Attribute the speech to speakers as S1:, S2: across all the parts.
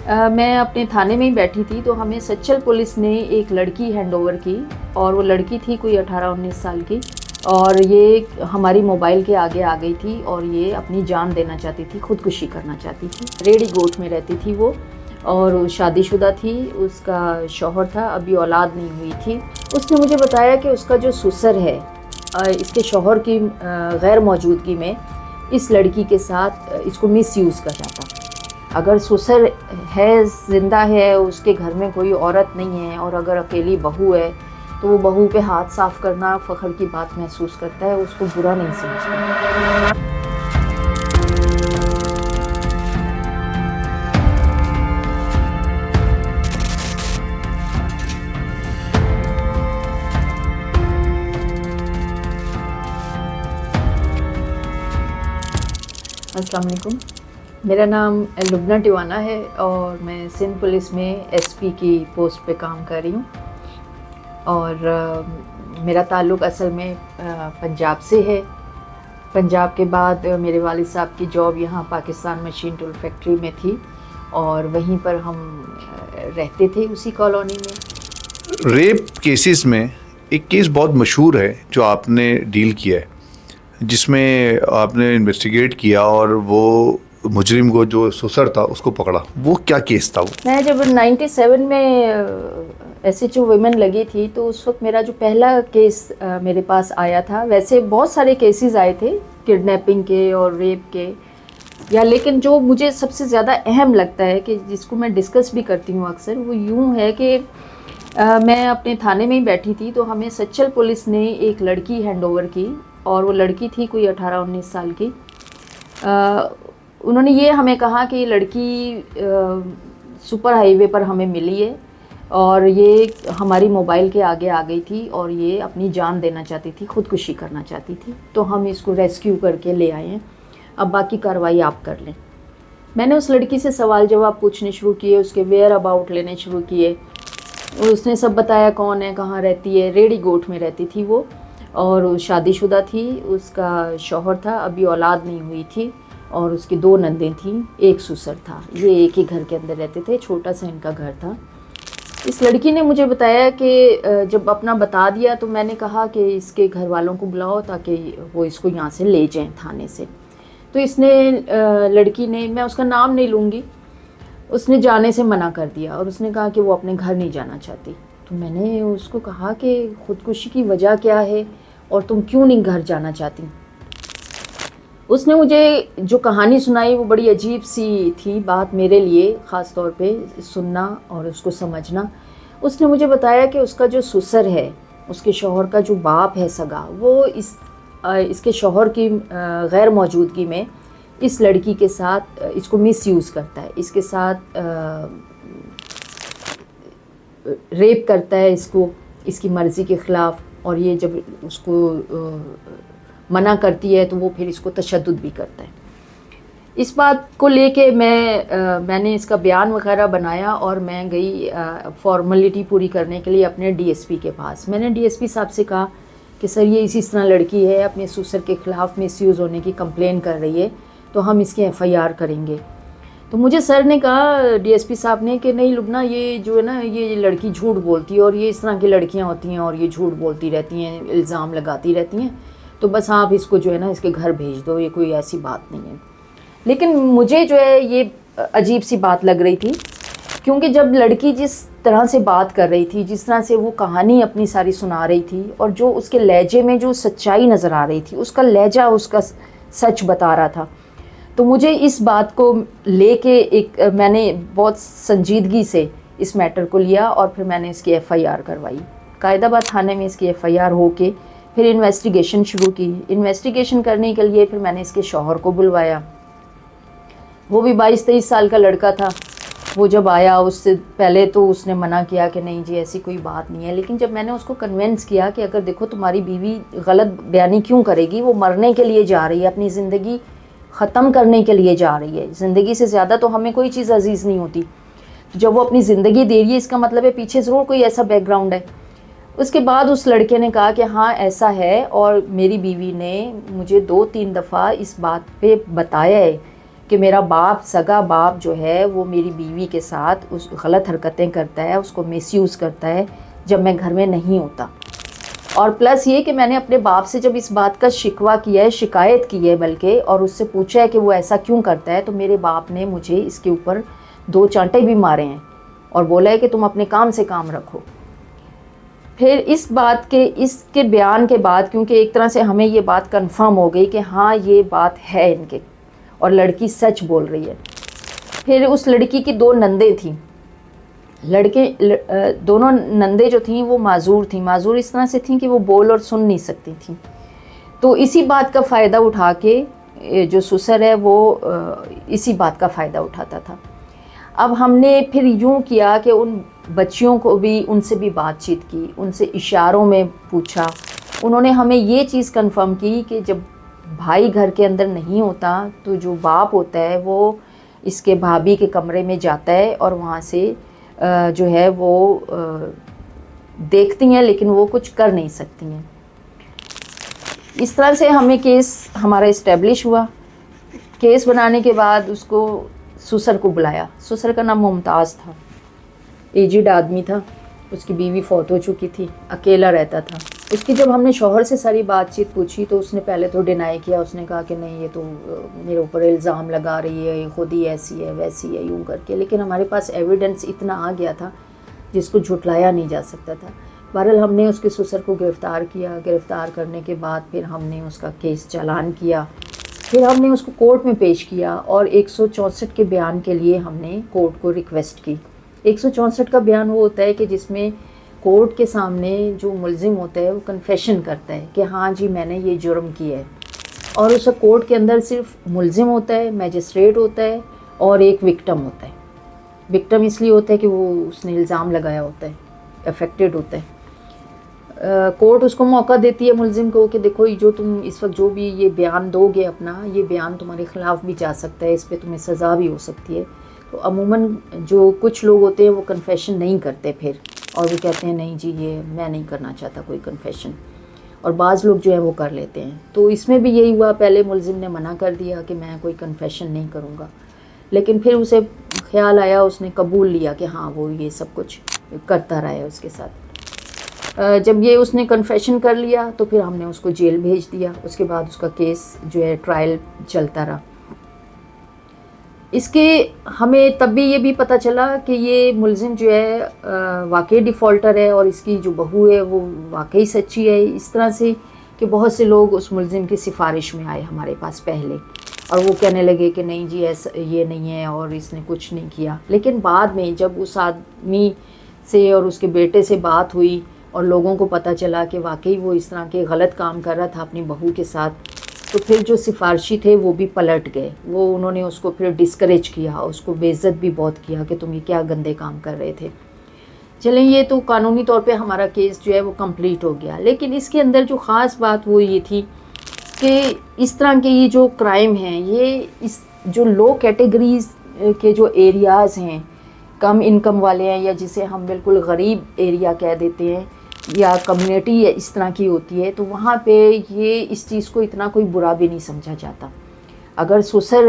S1: میں اپنے تھانے میں ہی بیٹھی تھی تو ہمیں سچل پولیس نے ایک لڑکی ہینڈ اوور کی، اور وہ لڑکی تھی کوئی 18-19 سال کی، اور یہ ہماری موبائل کے آگے آ گئی تھی اور یہ اپنی جان دینا چاہتی تھی، خودکشی کرنا چاہتی تھی۔ ریڑی گوٹ میں رہتی تھی وہ، اور شادی شدہ تھی، اس کا شوہر تھا، ابھی اولاد نہیں ہوئی تھی۔ اس نے مجھے بتایا کہ اس کا جو سسر ہے، اس کے شوہر کی غیر موجودگی میں اس لڑکی کے ساتھ اس کو مس یوز کر رہا تھا۔ اگر سسر ہے، زندہ ہے، اس کے گھر میں کوئی عورت نہیں ہے، اور اگر اکیلی بہو ہے تو وہ بہو پہ ہاتھ صاف کرنا فخر کی بات محسوس کرتا ہے، اس کو برا نہیں سمجھتا۔ السلام علیکم، میرا نام لبنہ ٹیوانہ ہے اور میں سندھ پولیس میں ایس پی کی پوسٹ پہ کام کر رہی ہوں، اور میرا تعلق اصل میں پنجاب سے ہے۔ پنجاب کے بعد میرے والد صاحب کی جاب یہاں پاکستان مشین ٹول فیکٹری میں تھی، اور وہیں پر ہم رہتے تھے اسی کالونی میں۔
S2: ریپ کیسز میں ایک کیس بہت مشہور ہے جو آپ نے ڈیل کیا ہے، جس میں آپ نے انویسٹیگیٹ کیا اور وہ مجرم کو جو سسر تھا اس کو پکڑا۔ وہ کیا کیس تھا؟
S1: میں جب 97 میں ایس ایچ او ویمن لگی تھی تو اس وقت میرا جو پہلا کیس میرے پاس آیا تھا، ویسے بہت سارے کیسز آئے تھے کڈنیپنگ کے اور ریپ کے، لیکن جو مجھے سب سے زیادہ اہم لگتا ہے کہ جس کو میں ڈسکس بھی کرتی ہوں اکثر، وہ یوں ہے کہ میں اپنے تھانے میں ہی بیٹھی تھی تو ہمیں سچل پولیس نے ایک لڑکی ہینڈ اوور کی، اور وہ لڑکی تھی کوئی 18-19 سال کی۔ انہوں نے یہ ہمیں کہا کہ یہ لڑکی سپر ہائی وے پر ہمیں ملی ہے، اور یہ ہماری موبائل کے آگے آ گئی تھی اور یہ اپنی جان دینا چاہتی تھی، خودکشی کرنا چاہتی تھی، تو ہم اس کو ریسکیو کر کے لے آئے ہیں، اب باقی کارروائی آپ کر لیں۔ میں نے اس لڑکی سے سوال جواب پوچھنے شروع کیے، اس کے ویئر اباؤٹ لینے شروع کیے، اس نے سب بتایا کون ہے، کہاں رہتی ہے۔ ریڑی گوٹ میں رہتی تھی وہ، اور شادی شدہ تھی، اس کا شوہر تھا، ابھی اولاد نہیں ہوئی تھی، اور اس کی 2 نندیں تھیں، ایک سسر تھا، یہ ایک ہی گھر کے اندر رہتے تھے، چھوٹا سا ان کا گھر تھا۔ اس لڑکی نے مجھے بتایا کہ جب اپنا بتا دیا تو میں نے کہا کہ اس کے گھر والوں کو بلاؤ تاکہ وہ اس کو یہاں سے لے جائیں تھانے سے۔ تو اس نے لڑکی نے، میں اس کا نام نہیں لوں گی، اس نے جانے سے منع کر دیا، اور اس نے کہا کہ وہ اپنے گھر نہیں جانا چاہتی۔ تو میں نے اس کو کہا کہ خودکشی کی وجہ کیا ہے اور تم کیوں نہیں گھر جانا چاہتی؟ اس نے مجھے جو کہانی سنائی وہ بڑی عجیب سی تھی بات میرے لیے، خاص طور پہ سننا اور اس کو سمجھنا۔ اس نے مجھے بتایا کہ اس کا جو سسر ہے، اس کے شوہر کا جو باپ ہے سگا، وہ اس کے شوہر کی غیر موجودگی میں اس لڑکی کے ساتھ اس کو مس یوز کرتا ہے، اس کے ساتھ ریپ کرتا ہے اس کو، اس کی مرضی کے خلاف، اور یہ جب اس کو منع کرتی ہے تو وہ پھر اس کو تشدد بھی کرتا ہے۔ اس بات کو لے کے میں نے اس کا بیان وغیرہ بنایا، اور میں گئی فارمیلٹی پوری کرنے کے لیے اپنے ڈی ایس پی کے پاس۔ میں نے ڈی ایس پی صاحب سے کہا کہ سر یہ اسی طرح لڑکی ہے، اپنے سسر کے خلاف مس یوز ہونے کی کمپلین کر رہی ہے، تو ہم اس کی ایف آئی آر کریں گے۔ تو مجھے سر نے کہا، ڈی ایس پی صاحب نے، کہ نہیں لبنہ، یہ جو ہے نا، یہ لڑکی جھوٹ بولتی ہے، اور یہ اس طرح کی لڑکیاں ہوتی ہیں اور یہ جھوٹ بولتی رہتی ہیں، الزام لگاتی رہتی ہیں، تو بس آپ اس کو جو ہے نا اس کے گھر بھیج دو، یہ کوئی ایسی بات نہیں ہے۔ لیکن مجھے جو ہے یہ عجیب سی بات لگ رہی تھی، کیونکہ جب لڑکی جس طرح سے بات کر رہی تھی، جس طرح سے وہ کہانی اپنی ساری سنا رہی تھی، اور جو اس کے لہجے میں جو سچائی نظر آ رہی تھی، اس کا لہجہ اس کا سچ بتا رہا تھا، تو مجھے اس بات کو لے کے میں نے بہت سنجیدگی سے اس میٹر کو لیا، اور پھر میں نے اس کی ایف آئی آر کروائی۔ قائد آباد تھانے میں اس کی ایف آئی آر ہو کے پھر انویسٹیگیشن شروع کی۔ انویسٹیگیشن کرنے کے لیے پھر میں نے اس کے شوہر کو بلوایا، وہ بھی 22-23 سال کا لڑکا تھا۔ وہ جب آیا، اس سے پہلے تو اس نے منع کیا کہ نہیں جی ایسی کوئی بات نہیں ہے، لیکن جب میں نے اس کو کنونس کیا کہ اگر دیکھو تمہاری بیوی غلط بیانی کیوں کرے گی، وہ مرنے کے لیے جا رہی ہے، اپنی زندگی ختم کرنے کے لیے جا رہی ہے، زندگی سے زیادہ تو ہمیں کوئی چیز عزیز نہیں ہوتی، جب وہ اپنی زندگی دے رہی ہے اس کا مطلب ہے پیچھے ضرور کوئی ایسا بیک گراؤنڈ ہے۔ اس کے بعد اس لڑکے نے کہا کہ ہاں ایسا ہے، اور میری بیوی نے مجھے 2-3 دفعہ اس بات پہ بتایا ہے کہ میرا باپ سگا باپ جو ہے وہ میری بیوی کے ساتھ اس غلط حرکتیں کرتا ہے, اس کو مس یوز کرتا ہے جب میں گھر میں نہیں ہوتا. اور پلس یہ کہ میں نے اپنے باپ سے جب اس بات کا شکوہ کیا ہے, شکایت کی ہے بلکہ, اور اس سے پوچھا ہے کہ وہ ایسا کیوں کرتا ہے, تو میرے باپ نے مجھے اس کے اوپر 2 چانٹے بھی مارے ہیں اور بولا ہے کہ تم اپنے کام سے کام رکھو. پھر اس کے بیان کے بعد, کیونکہ ایک طرح سے ہمیں یہ بات کنفرم ہو گئی کہ ہاں یہ بات ہے ان کے اور لڑکی سچ بول رہی ہے. پھر اس لڑکی کی 2 نندیں تھیں. دونوں نندیں جو تھیں وہ معذور تھیں. معذور اس طرح سے تھیں کہ وہ بول اور سن نہیں سکتی تھیں. تو اسی بات کا فائدہ اٹھا کے جو سسر ہے وہ اسی بات کا فائدہ اٹھاتا تھا. اب ہم نے پھر یوں کیا کہ ان بچیوں کو بھی, ان سے بھی بات چیت کی, ان سے اشاروں میں پوچھا. انہوں نے ہمیں یہ چیز کنفرم کی کہ جب بھائی گھر کے اندر نہیں ہوتا تو جو باپ ہوتا ہے وہ اس کے بھابھی کے کمرے میں جاتا ہے اور وہاں سے جو ہے وہ دیکھتی ہیں لیکن وہ کچھ کر نہیں سکتی ہیں. اس طرح سے ہمیں کیس ہمارا اسٹیبلش ہوا. کیس بنانے کے بعد اس کو سسر کو بلایا. سسر کا نام ممتاز تھا, ایجڈ آدمی تھا, اس کی بیوی فوت ہو چکی تھی, اکیلا رہتا تھا. اس کی جب ہم نے شوہر سے ساری بات چیت پوچھی تو اس نے پہلے تو ڈینائی کیا. اس نے کہا کہ نہیں یہ تو میرے اوپر الزام لگا رہی ہے, یہ خود ہی ایسی ہے ویسی ہے یوں کر کے. لیکن ہمارے پاس ایویڈنس اتنا آ گیا تھا جس کو جھٹلایا نہیں جا سکتا تھا. بہرحال ہم نے اس کے سسر کو گرفتار کیا. گرفتار کرنے کے بعد پھر ہم نے اس کا کیس چالان کیا. پھر ہم نے اس کو کورٹ میں پیش کیا اور 164 کے بیان کے لیے ہم نے کورٹ کو ریکویسٹ کی. 164 کا بیان وہ ہوتا ہے کہ جس میں کورٹ کے سامنے جو ملزم ہوتا ہے وہ کنفیشن کرتا ہے کہ ہاں جی میں نے یہ جرم کیا ہے. اور اس کورٹ کے اندر صرف ملزم ہوتا ہے, میجسٹریٹ ہوتا ہے اور ایک وکٹم ہوتا ہے. وکٹم اس لیے ہوتا ہے کہ وہ اس نے الزام لگایا ہوتا ہے, افیکٹڈ ہوتا ہے. کورٹ اس کو موقع دیتی ہے ملزم کو کہ دیکھو جو تم اس وقت جو بھی یہ بیان دو گے اپنا, یہ بیان تمہارے خلاف بھی جا سکتا ہے, اس پہ تمہیں سزا بھی ہو سکتی ہے. تو عموماً جو کچھ لوگ ہوتے ہیں وہ کنفیشن نہیں کرتے پھر, اور وہ کہتے ہیں نہیں جی یہ میں نہیں کرنا چاہتا کوئی کنفیشن, اور بعض لوگ جو ہیں وہ کر لیتے ہیں. تو اس میں بھی یہی ہوا, پہلے ملزم نے منع کر دیا کہ میں کوئی کنفیشن نہیں کروں گا, لیکن پھر اسے خیال آیا, اس نے قبول لیا کہ ہاں وہ یہ سب کچھ کرتا رہا ہے اس کے ساتھ. جب یہ اس نے کنفیشن کر لیا تو پھر ہم نے اس کو جیل بھیج دیا. اس کے بعد اس کا کیس جو ہے ٹرائل چلتا رہا. اس کے ہمیں تب بھی یہ بھی پتہ چلا کہ یہ ملزم جو ہے واقعی ڈیفالٹر ہے اور اس کی جو بہو ہے وہ واقعی سچی ہے. اس طرح سے کہ بہت سے لوگ اس ملزم کی سفارش میں آئے ہمارے پاس پہلے, اور وہ کہنے لگے کہ نہیں جی ایسا یہ نہیں ہے اور اس نے کچھ نہیں کیا. لیکن بعد میں جب اس آدمی سے اور اس کے بیٹے سے بات ہوئی اور لوگوں کو پتہ چلا کہ واقعی وہ اس طرح کے غلط کام کر رہا تھا اپنی بہو کے ساتھ, تو پھر جو سفارشی تھے وہ بھی پلٹ گئے. وہ انہوں نے اس کو پھر ڈسکریج کیا, اس کو بے عزت بھی بہت کیا کہ تم یہ کیا گندے کام کر رہے تھے. چلیں یہ تو قانونی طور پہ ہمارا کیس جو ہے وہ کمپلیٹ ہو گیا. لیکن اس کے اندر جو خاص بات وہ یہ تھی کہ اس طرح کے یہ جو کرائم ہیں, یہ اس جو لو کیٹیگریز کے جو ایریاز ہیں, کم انکم والے ہیں یا جسے ہم بالکل غریب ایریا کہہ دیتے ہیں, یا کمیونٹی اس طرح کی ہوتی ہے, تو وہاں پہ یہ اس چیز کو اتنا کوئی برا بھی نہیں سمجھا جاتا. اگر سسر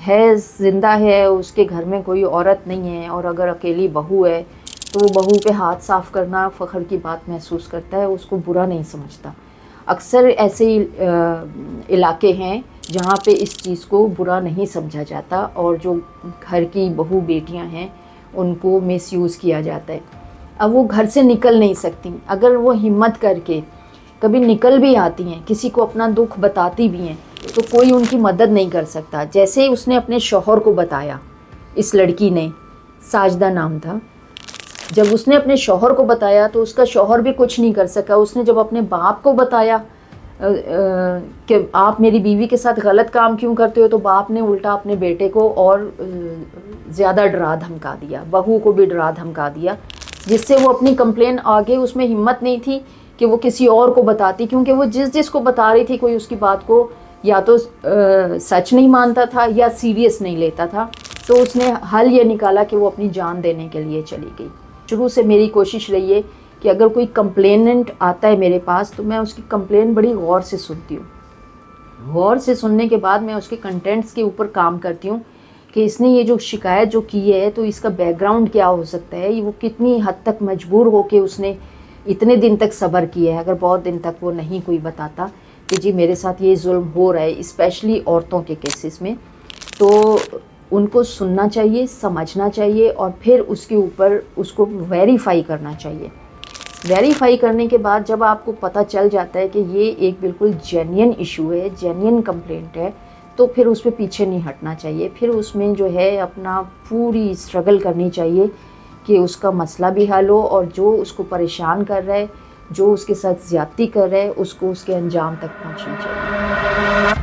S1: ہے, زندہ ہے, اس کے گھر میں کوئی عورت نہیں ہے, اور اگر اکیلی بہو ہے تو وہ بہو پہ ہاتھ صاف کرنا فخر کی بات محسوس کرتا ہے, اس کو برا نہیں سمجھتا. اکثر ایسے علاقے ہیں جہاں پہ اس چیز کو برا نہیں سمجھا جاتا, اور جو گھر کی بہو بیٹیاں ہیں ان کو مس یوز کیا جاتا ہے. اب وہ گھر سے نکل نہیں سکتی, اگر وہ ہمت کر کے کبھی نکل بھی آتی ہیں, کسی کو اپنا دکھ بتاتی بھی ہیں, تو کوئی ان کی مدد نہیں کر سکتا. جیسے اس نے اپنے شوہر کو بتایا, اس لڑکی نے, ساجدہ نام تھا, جب اس نے اپنے شوہر کو بتایا تو اس کا شوہر بھی کچھ نہیں کر سکا. اس نے جب اپنے باپ کو بتایا کہ آپ میری بیوی کے ساتھ غلط کام کیوں کرتے ہو, تو باپ نے الٹا اپنے بیٹے کو اور زیادہ ڈرا دھمکا دیا, بہو کو بھی ڈرا دھمکا دیا, جس سے وہ اپنی کمپلین آگے اس میں ہمت نہیں تھی کہ وہ کسی اور کو بتاتی, کیونکہ وہ جس کو بتا رہی تھی کوئی اس کی بات کو یا تو سچ نہیں مانتا تھا یا سیریس نہیں لیتا تھا. تو اس نے حل یہ نکالا کہ وہ اپنی جان دینے کے لیے چلی گئی. شروع سے میری کوشش رہی ہے کہ اگر کوئی کمپلیننٹ آتا ہے میرے پاس تو میں اس کی کمپلین بڑی غور سے سنتی ہوں. غور سے سننے کے بعد میں اس کے کنٹینٹس کے اوپر کام کرتی ہوں کہ اس نے یہ جو شکایت جو کی ہے تو اس کا بیک گراؤنڈ کیا ہو سکتا ہے, وہ کتنی حد تک مجبور ہو کے اس نے اتنے دن تک صبر کیا ہے. اگر بہت دن تک وہ نہیں کوئی بتاتا کہ جی میرے ساتھ یہ ظلم ہو رہا ہے, اسپیشلی عورتوں کے کیسز میں, تو ان کو سننا چاہیے, سمجھنا چاہیے اور پھر اس کے اوپر اس کو ویریفائی کرنا چاہیے. ویریفائی کرنے کے بعد جب آپ کو پتہ چل جاتا ہے کہ یہ ایک بالکل جینین ایشو ہے, جینین کمپلینٹ ہے, تو پھر اس پہ پیچھے نہیں ہٹنا چاہیے. پھر اس میں جو ہے اپنا پوری اسٹرگل کرنی چاہیے کہ اس کا مسئلہ بھی حل ہو, اور جو اس کو پریشان کر رہا ہے, جو اس کے ساتھ زیادتی کر رہا ہے, اس کو اس کے انجام تک پہنچنا چاہیے.